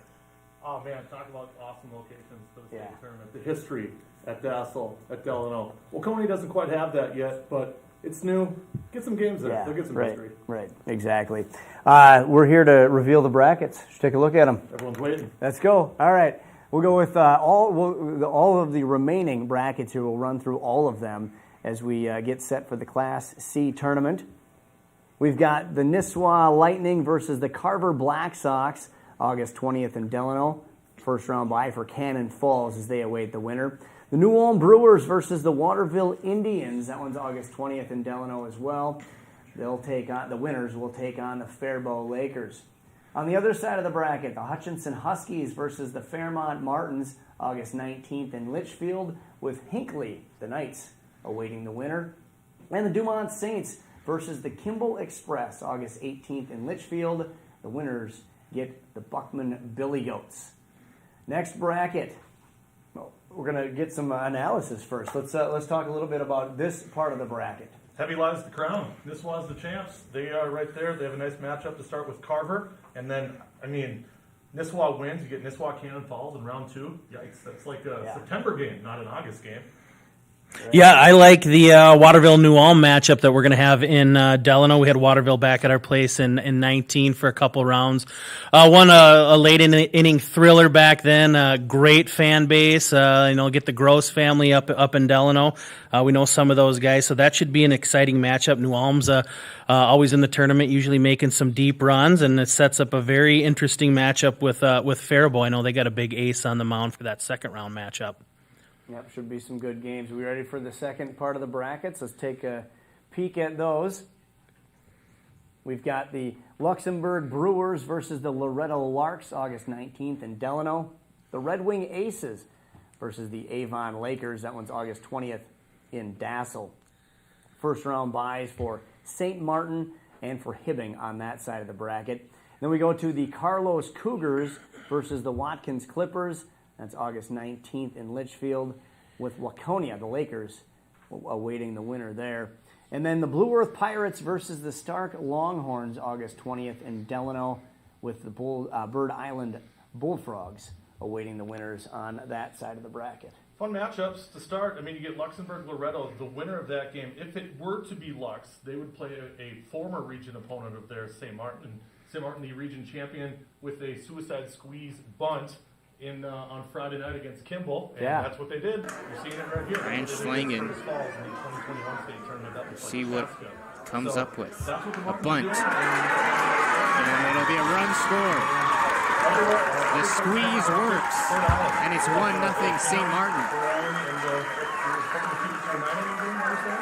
Oh man, talk about awesome locations for the state tournament. The history at Dassel, at Delano. Waconia doesn't quite have that yet, but it's new. Get some games there. They'll get some history. Right, exactly. We're here to reveal the brackets. Let's take a look at them. Everyone's waiting. Let's go. All right. We'll go with all of the remaining brackets here. We'll run through all of them as we get set for the Class C tournament. We've got the Nisswa Lightning versus the Carver Black Sox, August 20th in Delano. First round bye for Cannon Falls as they await the winner. The New Ulm Brewers versus the Waterville Indians. That one's August 20th in Delano as well. The winners will take on the Faribault Lakers. On the other side of the bracket, the Hutchinson Huskies versus the Fairmont Martins, August 19th in Litchfield, with Hinckley, the Knights, awaiting the winner. And the Dumont Saints versus the Kimball Express, August 18th in Litchfield. The winners get the Buckman Billy Goats. Next bracket. Well, we're going to get some analysis first. Let's talk a little bit about this part of the bracket. Heavy lies the crown. Nisswa's the champs. They are right there. They have a nice matchup to start with Carver. And then, I mean, Nisswa wins. You get Nisswa Cannon Falls in round 2. Yikes. That's like a September game, not an August game. Yeah, I like the Waterville-New Ulm matchup that we're going to have in Delano. We had Waterville back at our place in 19 for a couple rounds. Won a late inning thriller back then. Great fan base. Get the Gross family up in Delano. We know some of those guys, so that should be an exciting matchup. New Ulm's always in the tournament, usually making some deep runs, and it sets up a very interesting matchup with Faribault. I know they got a big ace on the mound for that second round matchup. Yep, should be some good games. Are we ready for the second part of the brackets? Let's take a peek at those. We've got the Luxembourg Brewers versus the Loretto Larks, August 19th in Delano. The Red Wing Aces versus the Avon Lakers. That one's August 20th in Dassel. First round buys for St. Martin and for Hibbing on that side of the bracket. Then we go to the Carlos Cougars versus the Watkins Clippers. That's August 19th in Litchfield, with Waconia, the Lakers, awaiting the winner there. And then the Blue Earth Pirates versus the Stark Longhorns, August 20th in Delano, with the Bird Island Bullfrogs awaiting the winners on that side of the bracket. Fun matchups to start. I mean, you get Luxembourg-Loretto. The winner of that game, if it were to be Lux, they would play a former region opponent of theirs, St. Martin. St. Martin, the region champion, with a suicide squeeze bunt on Friday night against Kimball, and Yeah. that's what they did. You're seeing it right here. Ryan They did Schlingen. Curtis Falls in the 2021 state tournament. That was See like what Nebraska. comes So up with. that's what the A Martins bunt. are doing. And it'll be a run scored. The squeeze works. And it's 1-0 St. Martin.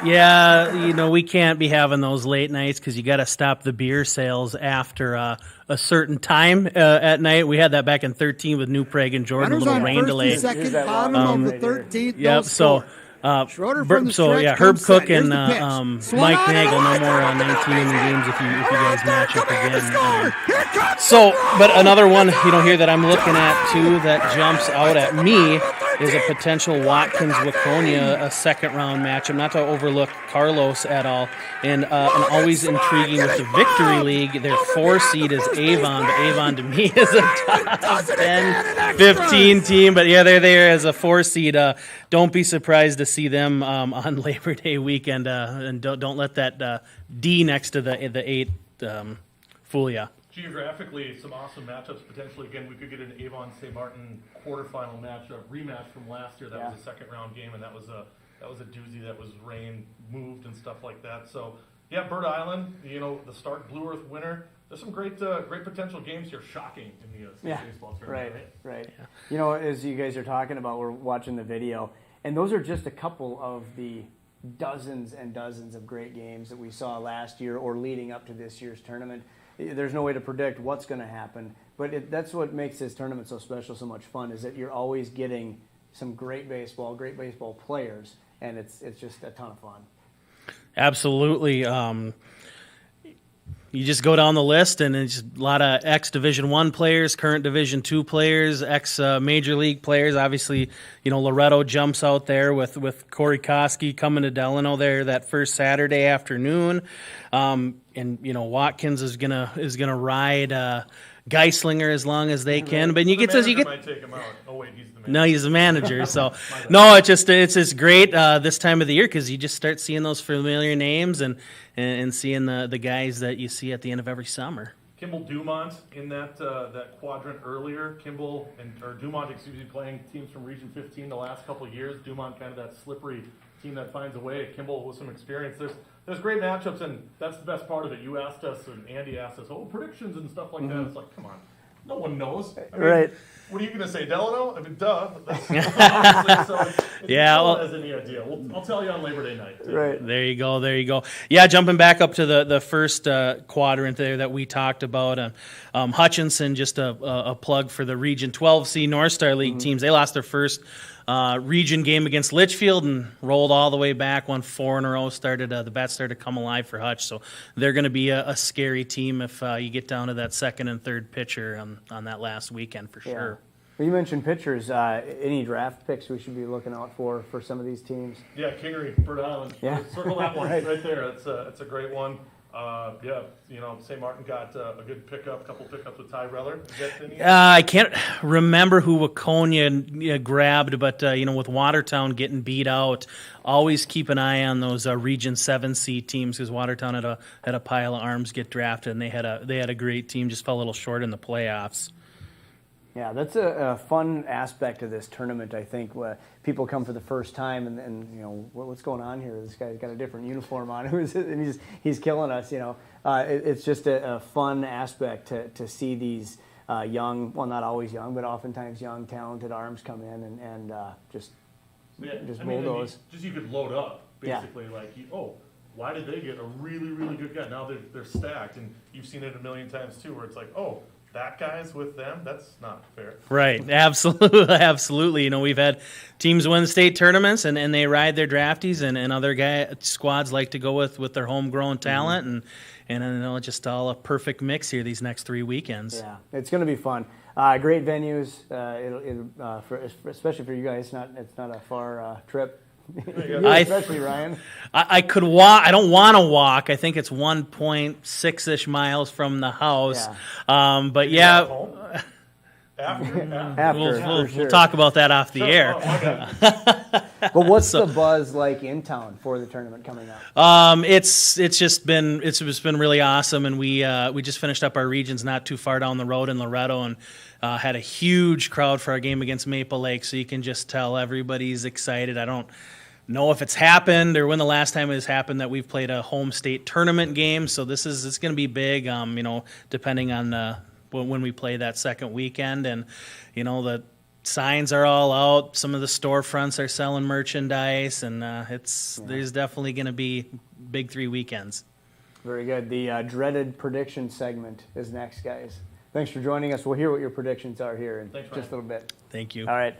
Yeah, we can't be having those late nights because you got to stop the beer sales after a certain time at night. We had that back in 13 with New Prague and Jordan, Runners a little on rain first delay. and second, bottom of the 13th. Yep. So, Schroeder from the stretch, Herb comes Cook set. Here's and the pitch. Mike Nagel, no more 19 inning games if you guys match up again. So, but another one here that I'm looking at too that jumps out at me is a potential Watkins-Waconia, a second-round matchup. Not to overlook Carlos at all. And always intriguing with the Victory League, their 4 seed is Avon, but Avon to me is a top 10, 15 team. But yeah, they're there as a 4 seed. Don't be surprised to see them on Labor Day weekend, and don't let that D next to the 8 fool ya. Geographically, some awesome matchups potentially. Again, we could get an Avon-St. Martin quarterfinal matchup, rematch from last year. That was a second-round game, and that was a doozy. That was rain moved and stuff like that. So, yeah, Bird Island, the Stark Blue Earth winner. There's some great potential games here. Shocking in the state baseball tournament. Right. Yeah. As you guys are talking about, we're watching the video, and those are just a couple of the dozens and dozens of great games that we saw last year or leading up to this year's tournament. There's no way to predict what's going to happen, but that's what makes this tournament so special, so much fun, is that you're always getting some great baseball players, and it's just a ton of fun. Absolutely. You just go down the list, and it's a lot of ex-Division I players, current Division II players, ex-Major League players. Obviously, Loretto jumps out there with Corey Koski coming to Delano there that first Saturday afternoon. And Watkins is gonna ride Geislinger as long as they can. But you get might take him out. Oh wait, he's the manager. No, he's the manager. So no, it's just great this time of the year because you just start seeing those familiar names and seeing the guys that you see at the end of every summer. Kimball Dumont in that quadrant earlier. Dumont, playing teams from Region 15 the last couple of years. Dumont kind of that slippery team that finds a way. Kimball with some experience. There's great matchups, and that's the best part of it. You asked us, and Andy asked us, predictions and stuff like that. It's like, come on, no one knows. Right. What are you going to say, Delano? I mean, duh. No one has any idea. I'll tell you on Labor Day night. Right. There you go. Yeah, jumping back up to the first quadrant there that we talked about. Hutchinson, just a plug for the Region 12C North Star League teams. They lost their first region game against Litchfield and rolled all the way back, won 4 in a row. The bats started to come alive for Hutch, so they're going to be a scary team if you get down to that second and third pitcher on that last weekend for sure. Well, you mentioned pitchers. Any draft picks we should be looking out for some of these teams? Yeah, Kingery, Bird Island. Yeah. Circle that one right there. It's a great one. St. Martin got a good couple pickups with Ty Reller. I can't remember who Waconia grabbed, but with Watertown getting beat out, always keep an eye on those Region 7C teams because Watertown had a pile of arms get drafted, and they had a great team, just fell a little short in the playoffs. Yeah, that's a fun aspect of this tournament, I think. People come for the first time and what's going on here? This guy's got a different uniform on. And he's killing us, It's just a fun aspect to see these young, well, not always young, but oftentimes young, talented arms come in and just bulldoze. You could load up, basically. Why did they get a really, really good guy? Now they're stacked, and you've seen it a million times too, where it's like, that guy's with them? That's not fair. Right, absolutely. We've had teams win state tournaments, and they ride their draftees, and other squads like to go with their homegrown talent, and just all a perfect mix here these next 3 weekends. Yeah, it's going to be fun. Great venues, especially for you guys. It's not a far trip. Especially Ryan. I could walk. I don't want to walk. I think it's 1.6-ish miles from the house. Yeah. But yeah. After, we'll talk about that off the air. But what's the buzz like in town for the tournament coming up? It's just been really awesome, and we just finished up our regions not too far down the road in Loretto, and had a huge crowd for our game against Maple Lake. So you can just tell everybody's excited. I don't know if it's happened or when the last time it has happened that we've played a home state tournament game. So it's going to be big. Depending on when we play that second weekend, and the signs are all out. Some of the storefronts are selling merchandise, and there's definitely going to be big 3 weekends. Very good. The dreaded prediction segment is next, guys. Thanks for joining us. We'll hear what your predictions are here in just a little bit. Thank you. All right.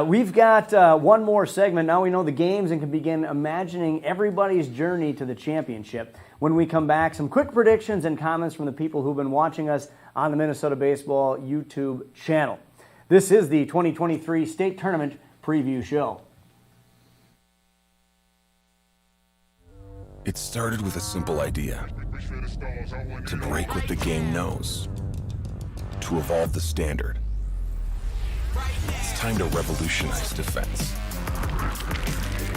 We've got one more segment. Now we know the games and can begin imagining everybody's journey to the championship. When we come back, some quick predictions and comments from the people who've been watching us on the Minnesota Baseball YouTube channel. This is the 2023 State Tournament Preview Show. It started with a simple idea: to break what the game knows, to evolve the standard. It's time to revolutionize defense.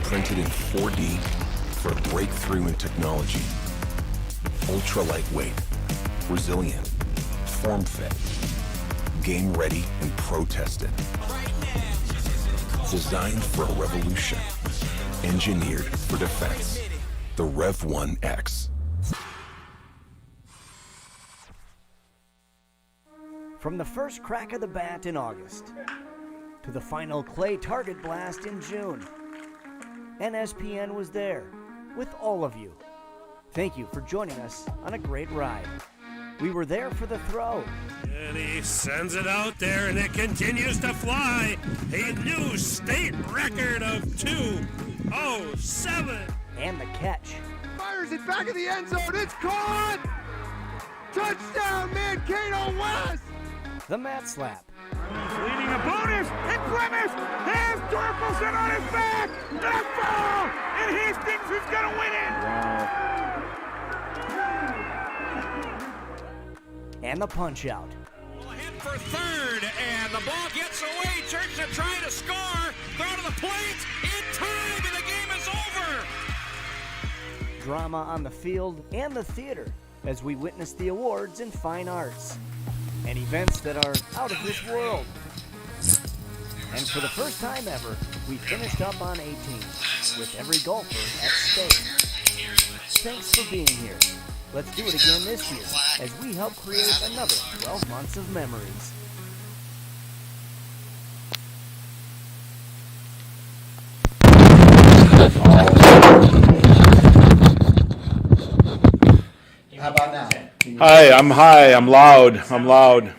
Printed in 4D for a breakthrough in technology. Ultra lightweight, resilient, form fit, game ready and pro tested. Designed for a revolution. Engineered for defense. The Rev 1X. From the first crack of the bat in August to the final clay target blast in June, NSPN was there with all of you. Thank you for joining us on a great ride. We were there for the throw. And he sends it out there, and it continues to fly. A new state record of 2:07. And the catch. Fires it back in the end zone. It's caught! Touchdown, Mankato West! The mat slap. Leading a bonus, and Clemens has Torkelson on his back! And a foul! And Hastings is going to win it! And the punch out. Hit for third, and the ball gets away. Church trying to score. Throw to the plate. In time, and the game is over. Drama on the field and the theater as we witness the awards in fine arts and events that are out of this world. And for the first time ever, we finished up on 18 with every golfer at stake. Thanks for being here. Let's do it again this year as we help create another 12 months of memories. How about now? Hi, I'm loud.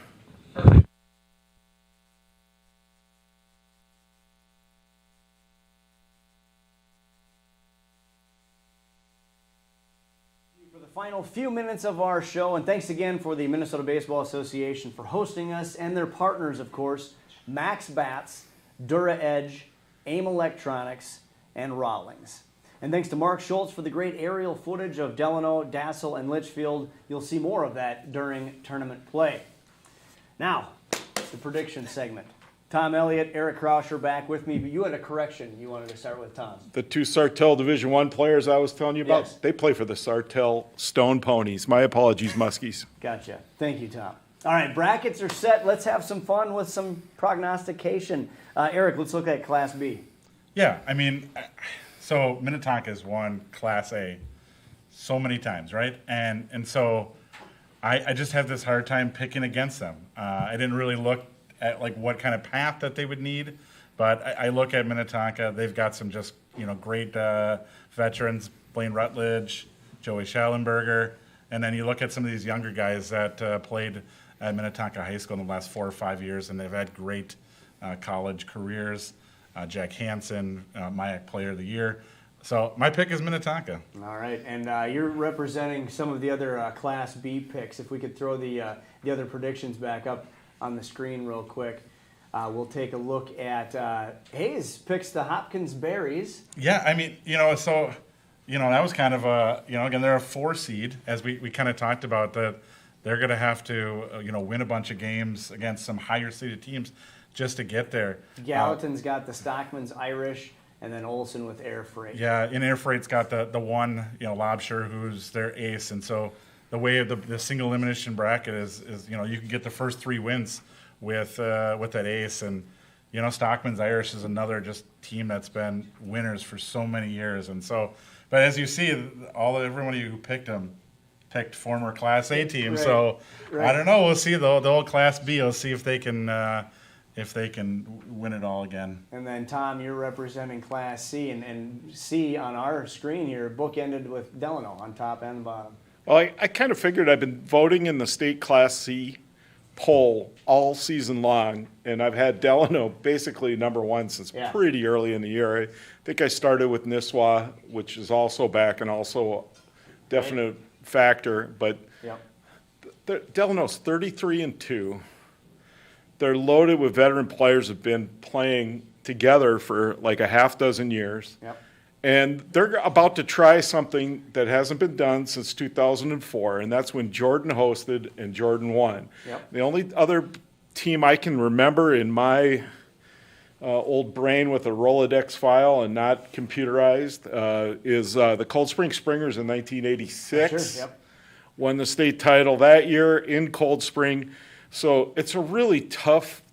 Final few minutes of our show, and thanks again for the Minnesota Baseball Association for hosting us, and their partners, of course, Max Bats, Dura Edge, AIM Electronics, and Rawlings. And thanks to Mark Schultz for the great aerial footage of Delano, Dassel, and Litchfield. You'll see more of that during tournament play. Now, the prediction segment. Tom Elliott, Eric Krauscher back with me, but you had a correction you wanted to start with, Tom. The 2 Sartell Division I players I was telling you about, Yes. They play for the Sartell Stone Ponies. My apologies, Muskies. Gotcha. Thank you, Tom. All right, brackets are set. Let's have some fun with some prognostication. Eric, let's look at Class B. Yeah, I mean, so Minnetonka's won Class A so many times, right? And so I just have this hard time picking against them. I didn't really look at like what kind of path that they would need, but I look at Minnetonka. They've got some just great veterans: Blaine Rutledge, Joey Schallenberger, and then you look at some of these younger guys that played at Minnetonka High School in the last 4 or 5 years, and they've had great college careers. Jack Hansen, MIAC Player of the Year. So my pick is Minnetonka. All right, and you're representing some of the other Class B picks. If we could throw the other predictions back up on the screen real quick. We'll take a look at Hayes picks the Hopkins Berries. Yeah, I mean, so, that was kind of a, again, they're a 4 seed, as we kind of talked about, that they're going to have to, win a bunch of games against some higher seeded teams just to get there. Gallatin's got the Stockman's Irish. and then Olson with Air Freight. Yeah, and Air Freight's got the one, Lobsher, who's their ace, and so the way of the single elimination bracket is you can get the first 3 wins with that ace, and Stockman's Irish is another just team that's been winners for so many years, and so. But as you see, everybody who picked them picked former Class A teams, so I don't know. We'll see though. The old Class B. We'll see if they can win it all again. And then Tom, you're representing Class C, and C on our screen here bookended with Delano on top and bottom. Well, I kind of figured I've been voting in the state Class C poll all season long, and I've had Delano basically number 1 since pretty early in the year. I think I started with Nisswa, which is also back and also a definite factor, but Delano's 33-2. They're loaded with veteran players who've been playing together for like a half dozen years. Yep. And they're about to try something that hasn't been done since 2004, and that's when Jordan hosted and Jordan won. Yep. The only other team I can remember in my old brain with a Rolodex file and not computerized is the Cold Spring Springers in 1986. Sure, yep. Won the state title that year in Cold Spring. So it's a really tough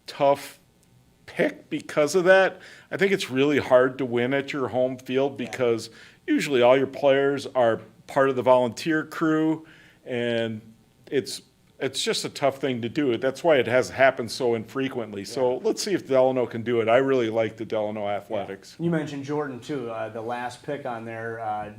pick because of that. I think it's really hard to win at your home field because usually all your players are part of the volunteer crew, and it's just a tough thing to do. That's why it has happened so infrequently. So let's see if Delano can do it. I really like the Delano Athletics. You mentioned Jordan too. The last pick on there,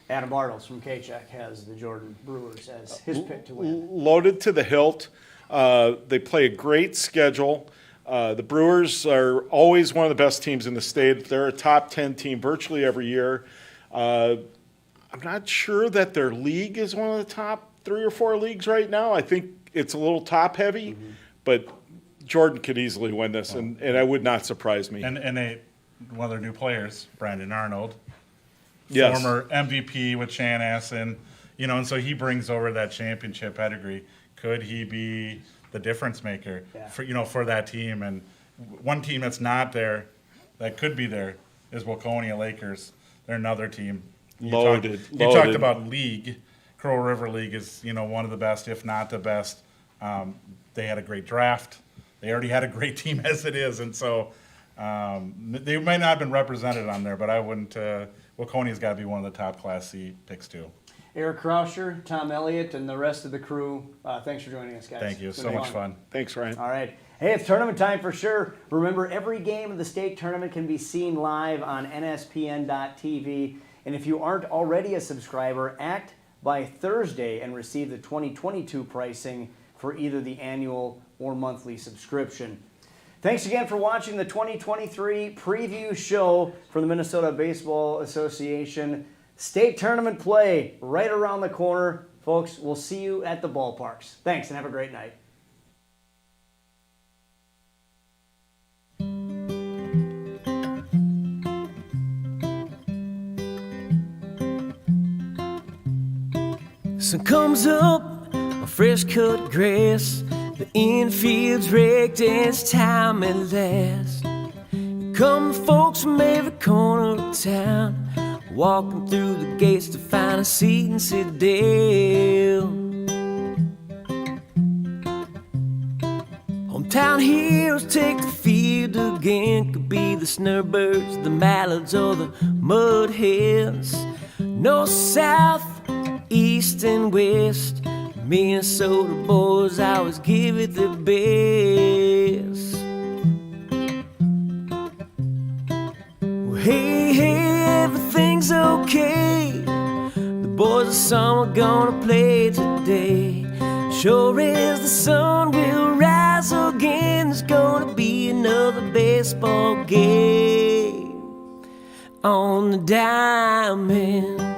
Adam Bartles from K-Check has the Jordan Brewers as his pick to win. Loaded to the hilt. They play a great schedule. The Brewers are always one of the best teams in the state. They're a top 10 team virtually every year. I'm not sure that their league is one of the top 3 or 4 leagues right now. I think it's a little top heavy, but Jordan could easily win this, and it would not surprise me. And one of their new players, Brandon Arnold, former MVP with Chanhassen, and so he brings over that championship pedigree. Could he be the difference maker for that team? And one team that's not there, that could be there, is Waconia Lakers. They're another team. Loaded. You talked about league. Crow River League is one of the best, if not the best. They had a great draft. They already had a great team as it is, and so they might not have been represented on there, but I wouldn't. Waconia's got to be one of the top Class C picks too. Eric Krauscher, Tom Elliott, and the rest of the crew, thanks for joining us, guys. Thank you. So much fun. Thanks, Ryan. All right. Hey, it's tournament time for sure. Remember, every game of the state tournament can be seen live on nspn.tv. And if you aren't already a subscriber, act by Thursday and receive the 2022 pricing for either the annual or monthly subscription. Thanks again for watching the 2023 preview show for the Minnesota Baseball Association. State tournament play right around the corner. Folks, we'll see you at the ballparks. Thanks, and have a great night. Sun comes up on fresh cut grass. The infield's raked and it's time at last. Come folks from every corner of town, walking through the gates to find a seat and sit down. Hometown heroes take the field again. Could be the snowbirds, the mallards, or the mudheads. North, south, east, and west, Minnesota boys always give it their best. Hey, everything's okay. The boys of summer gonna play today. Sure as the sun will rise again, there's gonna be another baseball game on the diamond.